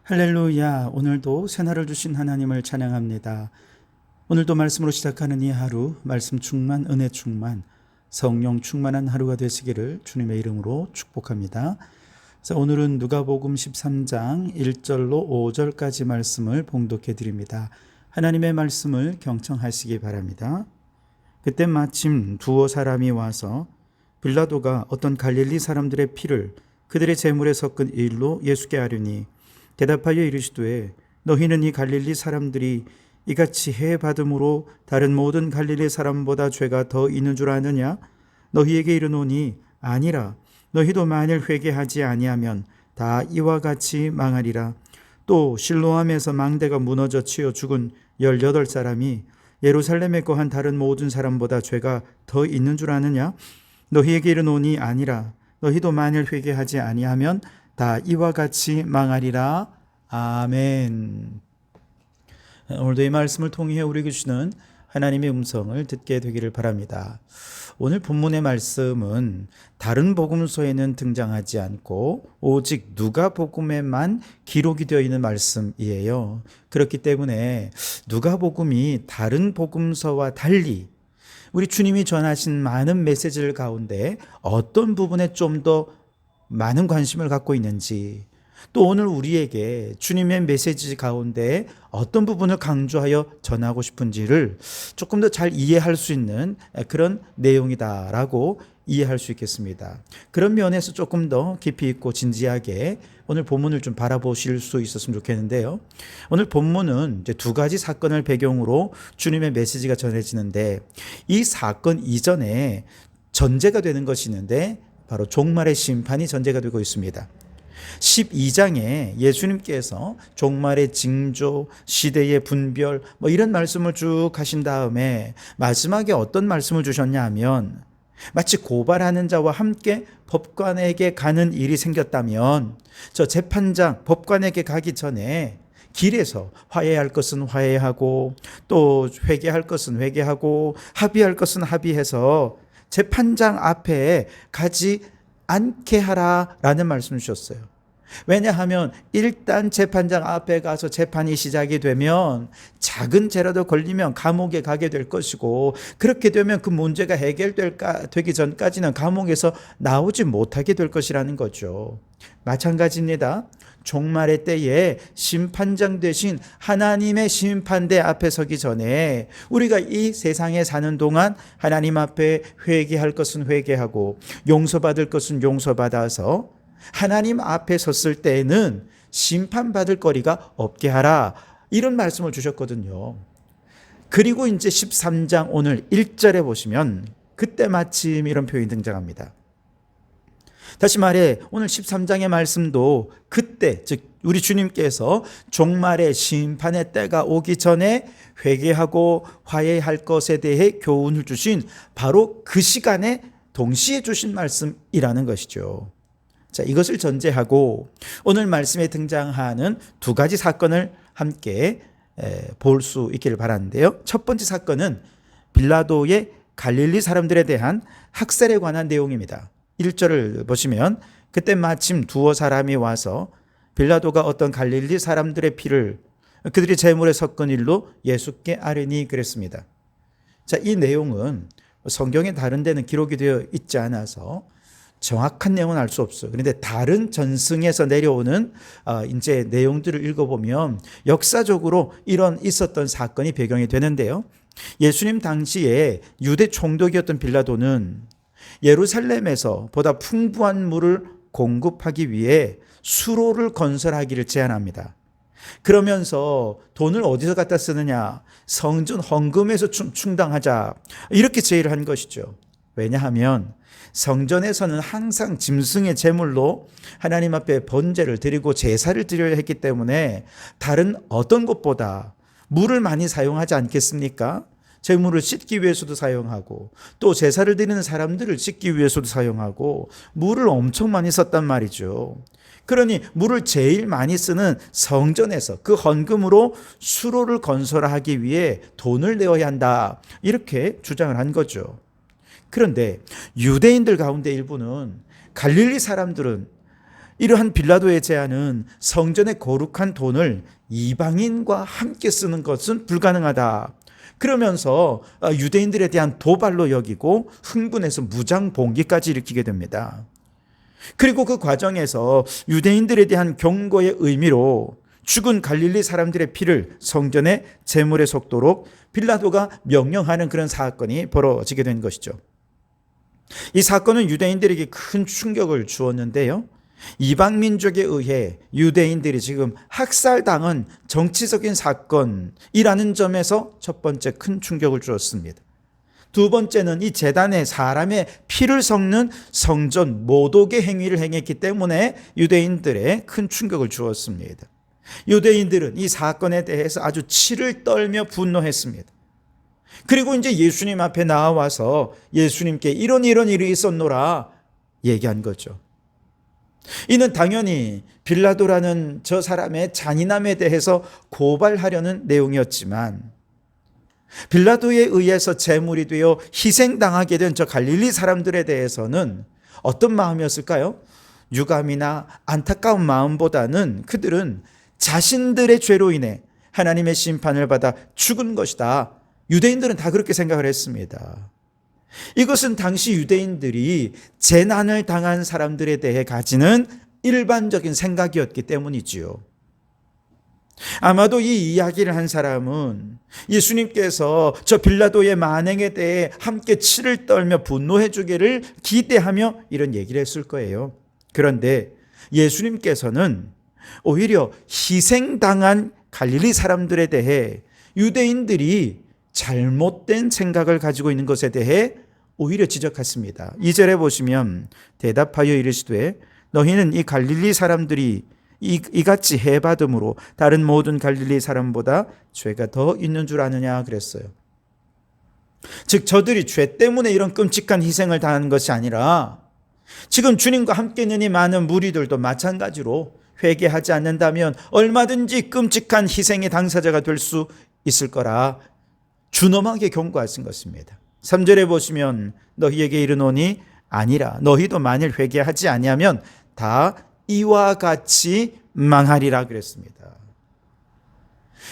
할렐루야. 오늘도 새날을 주신 하나님을 찬양합니다. 오늘도 말씀으로 시작하는 이 하루, 말씀 충만, 은혜 충만, 성령 충만한 하루가 되시기를 주님의 이름으로 축복합니다. 자, 오늘은 누가복음 13장 1절로 5절까지 말씀을 봉독해 드립니다. 하나님의 말씀을 경청하시기 바랍니다. 그때 마침 두어 사람이 와서 빌라도가 어떤 갈릴리 사람들의 피를 그들의 제물에 섞은 일로 예수께 아뢰니 대답하여 이르시되 너희는 이 갈릴리 사람들이 이같이 해 받음으로 다른 모든 갈릴리 사람보다 죄가 더 있는 줄 아느냐? 너희에게 이르노니 아니라. 너희도 만일 회개하지 아니하면 다 이와 같이 망하리라. 또 실로암에서 망대가 무너져 치여 죽은 18사람이 예루살렘에 거한 다른 모든 사람보다 죄가 더 있는 줄 아느냐? 너희에게 이르노니 아니라. 너희도 만일 회개하지 아니하면 다 이와 같이 망하리라. 아멘. 오늘도 이 말씀을 통해 우리에게 주시는 하나님의 음성을 듣게 되기를 바랍니다. 오늘 본문의 말씀은 다른 복음서에는 등장하지 않고 오직 누가복음에만 기록이 되어 있는 말씀이에요. 그렇기 때문에 누가복음이 다른 복음서와 달리 우리 주님이 전하신 많은 메시지를 가운데 어떤 부분에 좀 더 많은 관심을 갖고 있는지, 또 오늘 우리에게 주님의 메시지 가운데 어떤 부분을 강조하여 전하고 싶은지를 조금 더 잘 이해할 수 있는 그런 내용이다라고 이해할 수 있겠습니다. 그런 면에서 조금 더 깊이 있고 진지하게 오늘 본문을 좀 바라보실 수 있었으면 좋겠는데요. 오늘 본문은 이제 두 가지 사건을 배경으로 주님의 메시지가 전해지는데, 이 사건 이전에 전제가 되는 것이 있는데 바로 종말의 심판이 전제가 되고 있습니다. 12장에 예수님께서 종말의 징조, 시대의 분별 이런 말씀을 쭉 하신 다음에 마지막에 어떤 말씀을 주셨냐 하면, 마치 고발하는 자와 함께 법관에게 가는 일이 생겼다면 저 재판장, 법관에게 가기 전에 길에서 화해할 것은 화해하고 또 회개할 것은 회개하고 합의할 것은 합의해서 재판장 앞에 가지 않게 하라라는 말씀을 주셨어요. 왜냐하면 일단 재판장 앞에 가서 재판이 시작이 되면 작은 죄라도 걸리면 감옥에 가게 될 것이고, 그렇게 되면 그 문제가 해결되기 전까지는 감옥에서 나오지 못하게 될 것이라는 거죠. 마찬가지입니다. 종말의 때에 심판장 되신 하나님의 심판대 앞에 서기 전에 우리가 이 세상에 사는 동안 하나님 앞에 회개할 것은 회개하고 용서받을 것은 용서받아서 하나님 앞에 섰을 때에는 심판받을 거리가 없게 하라, 이런 말씀을 주셨거든요. 그리고 이제 13장 오늘 1절에 보시면 그때 마침 이런 표현이 등장합니다. 다시 말해 오늘 13장의 말씀도 그때, 즉 우리 주님께서 종말의 심판의 때가 오기 전에 회개하고 화해할 것에 대해 교훈을 주신 바로 그 시간에 동시에 주신 말씀이라는 것이죠. 자, 이것을 전제하고 오늘 말씀에 등장하는 두 가지 사건을 함께 볼 수 있기를 바라는데요. 첫 번째 사건은 빌라도의 갈릴리 사람들에 대한 학살에 관한 내용입니다. 1절을 보시면 그때 마침 두어 사람이 와서 빌라도가 어떤 갈릴리 사람들의 피를 그들이 제물에 섞은 일로 예수께 아뢰니 그랬습니다. 자, 이 내용은 성경의 다른 데는 기록이 되어 있지 않아서 정확한 내용은 알 수 없어요. 그런데 다른 전승에서 내려오는 이제 내용들을 읽어보면 역사적으로 이런 있었던 사건이 배경이 되는데요. 예수님 당시에 유대 총독이었던 빌라도는 예루살렘에서 보다 풍부한 물을 공급하기 위해 수로를 건설하기를 제안합니다. 그러면서 돈을 어디서 갖다 쓰느냐? 성전 헌금에서 충당하자, 이렇게 제의를 한 것이죠. 왜냐하면 성전에서는 항상 짐승의 제물로 하나님 앞에 번제를 드리고 제사를 드려야 했기 때문에 다른 어떤 것보다 물을 많이 사용하지 않겠습니까? 제물을 씻기 위해서도 사용하고 또 제사를 드리는 사람들을 씻기 위해서도 사용하고 물을 엄청 많이 썼단 말이죠. 그러니 물을 제일 많이 쓰는 성전에서 그 헌금으로 수로를 건설하기 위해 돈을 내어야 한다, 이렇게 주장을 한 거죠. 그런데 유대인들 가운데 일부는 갈릴리 사람들은 이러한 빌라도의 제안은 성전의 거룩한 돈을 이방인과 함께 쓰는 것은 불가능하다. 그러면서 유대인들에 대한 도발로 여기고 흥분해서 무장 봉기까지 일으키게 됩니다. 그리고 그 과정에서 유대인들에 대한 경고의 의미로 죽은 갈릴리 사람들의 피를 성전의 제물에 섞도록 빌라도가 명령하는 그런 사건이 벌어지게 된 것이죠. 이 사건은 유대인들에게 큰 충격을 주었는데요. 이방 민족에 의해 유대인들이 지금 학살당한 정치적인 사건이라는 점에서 첫 번째 큰 충격을 주었습니다. 두 번째는 이 제단에 사람의 피를 섞는 성전 모독의 행위를 행했기 때문에 유대인들의 큰 충격을 주었습니다. 유대인들은 이 사건에 대해서 아주 치를 떨며 분노했습니다. 그리고 이제 예수님 앞에 나와서 예수님께 이런 일이 있었노라 얘기한 거죠. 이는 당연히 빌라도라는 저 사람의 잔인함에 대해서 고발하려는 내용이었지만 빌라도에 의해서 제물이 되어 희생당하게 된 저 갈릴리 사람들에 대해서는 어떤 마음이었을까요? 유감이나 안타까운 마음보다는 그들은 자신들의 죄로 인해 하나님의 심판을 받아 죽은 것이다. 유대인들은 다 그렇게 생각을 했습니다. 이것은 당시 유대인들이 재난을 당한 사람들에 대해 가지는 일반적인 생각이었기 때문이지요. 아마도 이 이야기를 한 사람은 예수님께서 저 빌라도의 만행에 대해 함께 치를 떨며 분노해 주기를 기대하며 이런 얘기를 했을 거예요. 그런데 예수님께서는 오히려 희생당한 갈릴리 사람들에 대해 유대인들이 잘못된 생각을 가지고 있는 것에 대해 오히려 지적했습니다. 2절에 보시면 대답하여 이르시되 너희는 이 갈릴리 사람들이 이같이 해받음으로 다른 모든 갈릴리 사람보다 죄가 더 있는 줄 아느냐 그랬어요. 즉 저들이 죄 때문에 이런 끔찍한 희생을 당하는 것이 아니라 지금 주님과 함께 있는 이 많은 무리들도 마찬가지로 회개하지 않는다면 얼마든지 끔찍한 희생의 당사자가 될 수 있을 거라 준엄하게 경고하신 것입니다. 3절에 보시면 너희에게 이르노니 아니라 너희도 만일 회개하지 아니하면 다 이와 같이 망하리라 그랬습니다.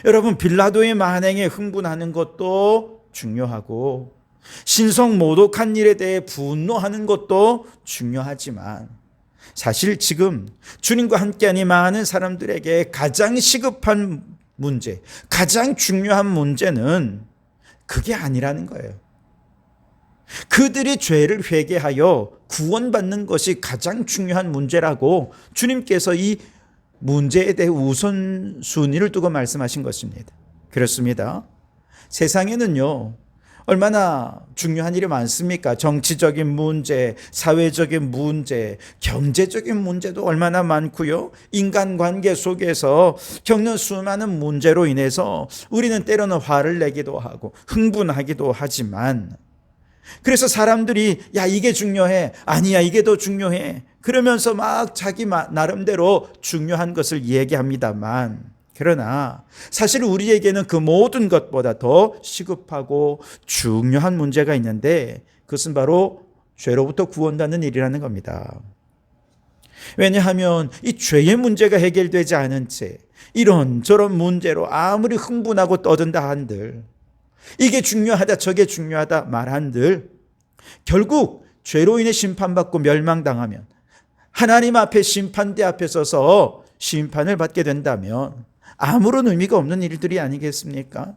여러분 빌라도의 만행에 흥분하는 것도 중요하고 신성 모독한 일에 대해 분노하는 것도 중요하지만 사실 지금 주님과 함께하니 많은 사람들에게 가장 시급한 문제, 가장 중요한 문제는 그게 아니라는 거예요. 그들이 죄를 회개하여 구원받는 것이 가장 중요한 문제라고 주님께서 이 문제에 대해 우선순위를 두고 말씀하신 것입니다. 그렇습니다. 세상에는요, 얼마나 중요한 일이 많습니까? 정치적인 문제, 사회적인 문제, 경제적인 문제도 얼마나 많고요. 인간관계 속에서 겪는 수많은 문제로 인해서 우리는 때로는 화를 내기도 하고 흥분하기도 하지만 그래서 사람들이 야 이게 중요해, 아니야 이게 더 중요해 그러면서 막 자기 나름대로 중요한 것을 얘기합니다만 그러나 사실 우리에게는 그 모든 것보다 더 시급하고 중요한 문제가 있는데 그것은 바로 죄로부터 구원받는 일이라는 겁니다. 왜냐하면 이 죄의 문제가 해결되지 않은 채 이런저런 문제로 아무리 흥분하고 떠든다 한들 이게 중요하다 저게 중요하다 말한들 결국 죄로 인해 심판받고 멸망당하면 하나님 앞에 심판대 앞에 서서 심판을 받게 된다면 아무런 의미가 없는 일들이 아니겠습니까?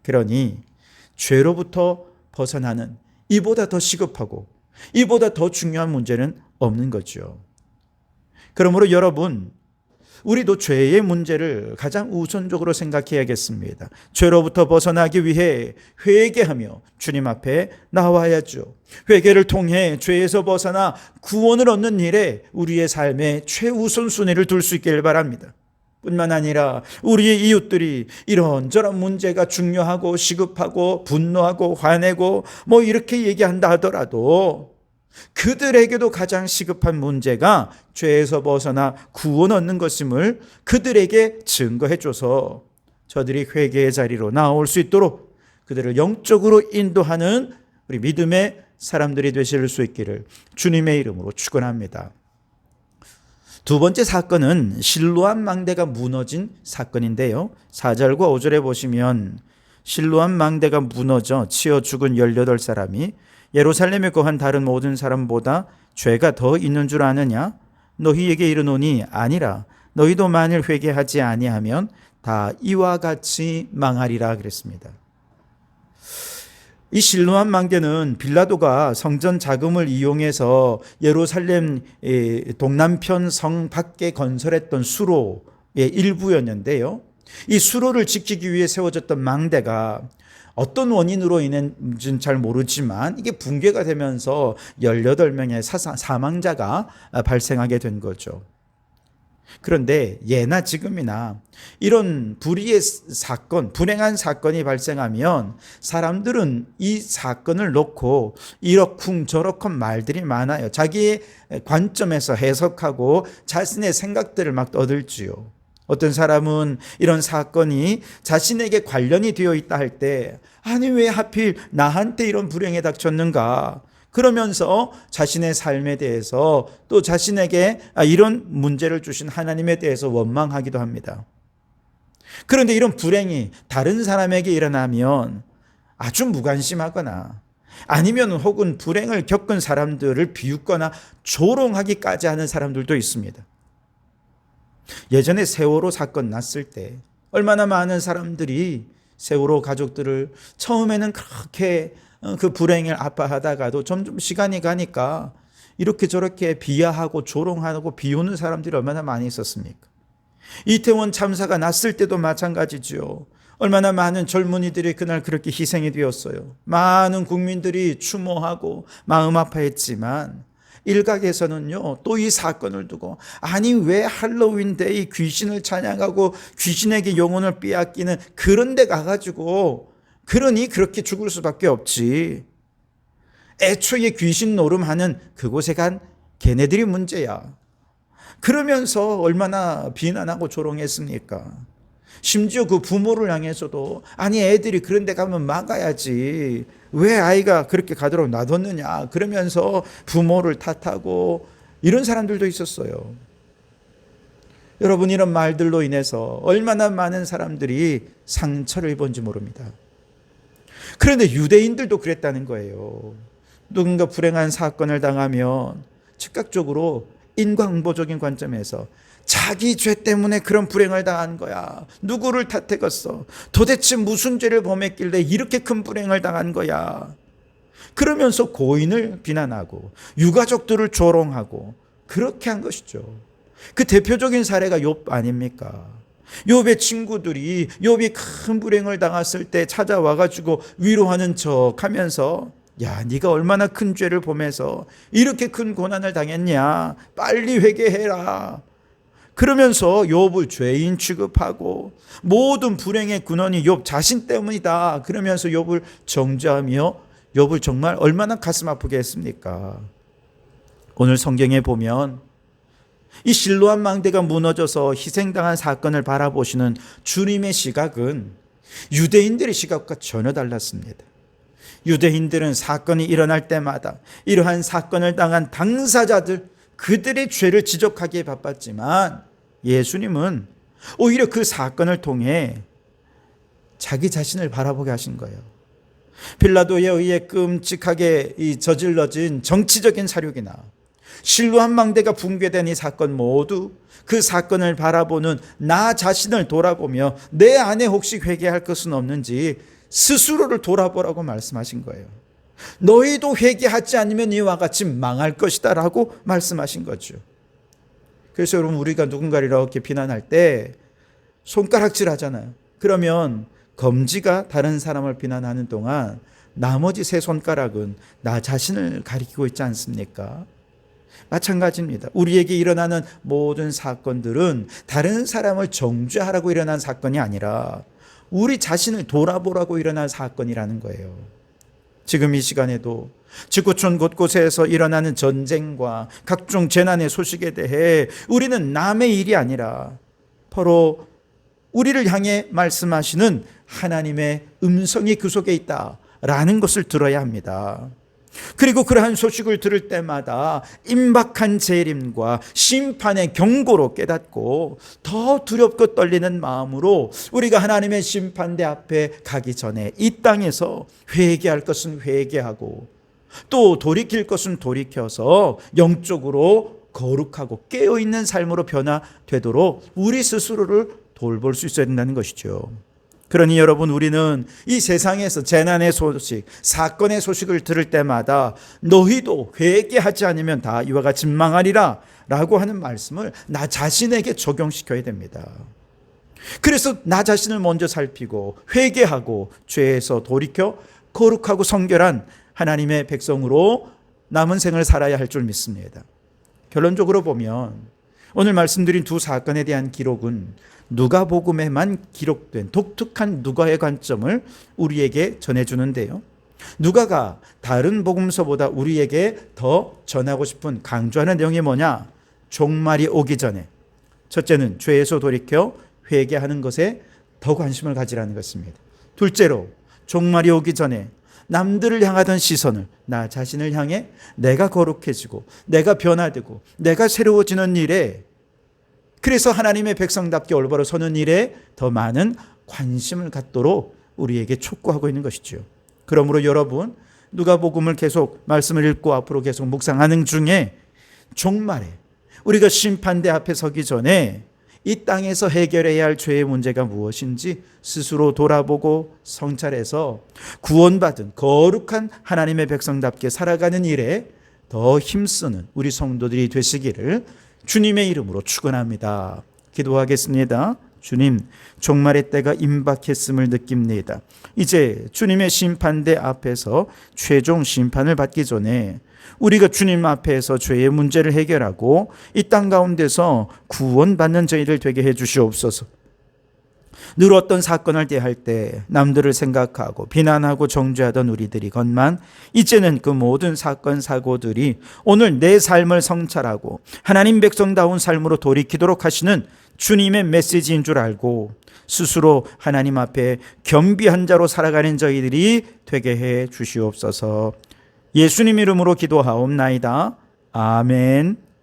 그러니 죄로부터 벗어나는 이보다 더 시급하고 이보다 더 중요한 문제는 없는 거죠. 그러므로 여러분 우리도 죄의 문제를 가장 우선적으로 생각해야겠습니다. 죄로부터 벗어나기 위해 회개하며 주님 앞에 나와야죠. 회개를 통해 죄에서 벗어나 구원을 얻는 일에 우리의 삶에 최우선순위를 둘 수 있기를 바랍니다. 뿐만 아니라 우리의 이웃들이 이런저런 문제가 중요하고 시급하고 분노하고 화내고 뭐 이렇게 얘기한다 하더라도 그들에게도 가장 시급한 문제가 죄에서 벗어나 구원 얻는 것임을 그들에게 증거해줘서 저들이 회개의 자리로 나올 수 있도록 그들을 영적으로 인도하는 우리 믿음의 사람들이 되실 수 있기를 주님의 이름으로 축원합니다. 두 번째 사건은 실로암 망대가 무너진 사건인데요. 4절과 5절에 보시면 실로암 망대가 무너져 치어 죽은 18사람이 예루살렘에 거한 다른 모든 사람보다 죄가 더 있는 줄 아느냐? 너희에게 이르노니 아니라 너희도 만일 회개하지 아니하면 다 이와 같이 망하리라 그랬습니다. 이 실로암 망대는 빌라도가 성전 자금을 이용해서 예루살렘 동남편 성 밖에 건설했던 수로의 일부였는데요. 이 수로를 지키기 위해 세워졌던 망대가 어떤 원인으로 인했는지는 잘 모르지만 이게 붕괴가 되면서 18명의 사망자가 발생하게 된 거죠. 그런데 예나 지금이나 이런 불의의 사건, 불행한 사건이 발생하면 사람들은 이 사건을 놓고 이러쿵저러쿵 말들이 많아요. 자기의 관점에서 해석하고 자신의 생각들을 막 떠들지요. 어떤 사람은 이런 사건이 자신에게 관련이 되어 있다 할 때 아니 왜 하필 나한테 이런 불행이 닥쳤는가? 그러면서 자신의 삶에 대해서 또 자신에게 이런 문제를 주신 하나님에 대해서 원망하기도 합니다. 그런데 이런 불행이 다른 사람에게 일어나면 아주 무관심하거나 아니면 혹은 불행을 겪은 사람들을 비웃거나 조롱하기까지 하는 사람들도 있습니다. 예전에 세월호 사건 났을 때 얼마나 많은 사람들이 세월호 가족들을 처음에는 그렇게 그 불행을 아파하다가도 점점 시간이 가니까 이렇게 저렇게 비하하고 조롱하고 비우는 사람들이 얼마나 많이 있었습니까? 이태원 참사가 났을 때도 마찬가지죠. 얼마나 많은 젊은이들이 그날 그렇게 희생이 되었어요. 많은 국민들이 추모하고 마음 아파했지만 일각에서는요, 또 이 사건을 두고 아니 왜 할로윈데이 귀신을 찬양하고 귀신에게 영혼을 빼앗기는 그런 데 가가지고 그러니 그렇게 죽을 수밖에 없지. 애초에 귀신 노름하는 그곳에 간 걔네들이 문제야. 그러면서 얼마나 비난하고 조롱했습니까? 심지어 그 부모를 향해서도 아니 애들이 그런 데 가면 막아야지. 왜 아이가 그렇게 가도록 놔뒀느냐. 그러면서 부모를 탓하고 이런 사람들도 있었어요. 여러분 이런 말들로 인해서 얼마나 많은 사람들이 상처를 입은지 모릅니다. 그런데 유대인들도 그랬다는 거예요. 누군가 불행한 사건을 당하면 즉각적으로 인과응보적인 관점에서 자기 죄 때문에 그런 불행을 당한 거야. 누구를 탓했겠어? 도대체 무슨 죄를 범했길래 이렇게 큰 불행을 당한 거야. 그러면서 고인을 비난하고 유가족들을 조롱하고 그렇게 한 것이죠. 그 대표적인 사례가 욥 아닙니까? 욥의 친구들이 욥이 큰 불행을 당했을 때 찾아와가지고 위로하는 척 하면서 야, 네가 얼마나 큰 죄를 범해서 이렇게 큰 고난을 당했냐. 빨리 회개해라. 그러면서 욥을 죄인 취급하고 모든 불행의 근원이 욥 자신 때문이다. 그러면서 욥을 정죄하며 욥을 정말 얼마나 가슴 아프게 했습니까? 오늘 성경에 보면 이 실로암 망대가 무너져서 희생당한 사건을 바라보시는 주님의 시각은 유대인들의 시각과 전혀 달랐습니다. 유대인들은 사건이 일어날 때마다 이러한 사건을 당한 당사자들 그들의 죄를 지적하기에 바빴지만 예수님은 오히려 그 사건을 통해 자기 자신을 바라보게 하신 거예요. 빌라도에 의해 끔찍하게 저질러진 정치적인 사륙이나 실로암 망대가 붕괴된 이 사건 모두 그 사건을 바라보는 나 자신을 돌아보며 내 안에 혹시 회개할 것은 없는지 스스로를 돌아보라고 말씀하신 거예요. 너희도 회개하지 않으면 이와 같이 망할 것이다 라고 말씀하신 거죠. 그래서 여러분 우리가 누군가를 이렇게 비난할 때 손가락질 하잖아요. 그러면 검지가 다른 사람을 비난하는 동안 나머지 세 손가락은 나 자신을 가리키고 있지 않습니까? 마찬가지입니다. 우리에게 일어나는 모든 사건들은 다른 사람을 정죄하라고 일어난 사건이 아니라 우리 자신을 돌아보라고 일어난 사건이라는 거예요. 지금 이 시간에도 지구촌 곳곳에서 일어나는 전쟁과 각종 재난의 소식에 대해 우리는 남의 일이 아니라 바로 우리를 향해 말씀하시는 하나님의 음성이 그 속에 있다라는 것을 들어야 합니다. 그리고 그러한 소식을 들을 때마다 임박한 재림과 심판의 경고로 깨닫고 더 두렵고 떨리는 마음으로 우리가 하나님의 심판대 앞에 가기 전에 이 땅에서 회개할 것은 회개하고 또 돌이킬 것은 돌이켜서 영적으로 거룩하고 깨어있는 삶으로 변화되도록 우리 스스로를 돌볼 수 있어야 된다는 것이죠. 그러니 여러분, 우리는 이 세상에서 재난의 소식, 사건의 소식을 들을 때마다 너희도 회개하지 않으면 다 이와 같이 망하리라 라고 하는 말씀을 나 자신에게 적용시켜야 됩니다. 그래서 나 자신을 먼저 살피고 회개하고 죄에서 돌이켜 거룩하고 성결한 하나님의 백성으로 남은 생을 살아야 할 줄 믿습니다. 결론적으로 보면 오늘 말씀드린 두 사건에 대한 기록은 누가복음에만 기록된 독특한 누가의 관점을 우리에게 전해주는데요. 누가가 다른 복음서보다 우리에게 더 전하고 싶은 강조하는 내용이 뭐냐? 종말이 오기 전에 첫째는 죄에서 돌이켜 회개하는 것에 더 관심을 가지라는 것입니다. 둘째로 종말이 오기 전에 남들을 향하던 시선을 나 자신을 향해 내가 거룩해지고 내가 변화되고 내가 새로워지는 일에, 그래서 하나님의 백성답게 올바로 서는 일에 더 많은 관심을 갖도록 우리에게 촉구하고 있는 것이죠. 그러므로 여러분, 누가복음을 계속 말씀을 읽고 앞으로 계속 묵상하는 중에 종말에 우리가 심판대 앞에 서기 전에 이 땅에서 해결해야 할 죄의 문제가 무엇인지 스스로 돌아보고 성찰해서 구원받은 거룩한 하나님의 백성답게 살아가는 일에 더 힘쓰는 우리 성도들이 되시기를 주님의 이름으로 축원합니다. 기도하겠습니다. 주님, 종말의 때가 임박했음을 느낍니다. 이제 주님의 심판대 앞에서 최종 심판을 받기 전에 우리가 주님 앞에서 죄의 문제를 해결하고 이 땅 가운데서 구원받는 저희들 되게 해 주시옵소서. 늘 어떤 사건을 대할 때 남들을 생각하고 비난하고 정죄하던 우리들이건만 이제는 그 모든 사건 사고들이 오늘 내 삶을 성찰하고 하나님 백성다운 삶으로 돌이키도록 하시는 주님의 메시지인 줄 알고 스스로 하나님 앞에 겸비한 자로 살아가는 저희들이 되게 해 주시옵소서. 예수님 이름으로 기도하옵나이다. 아멘.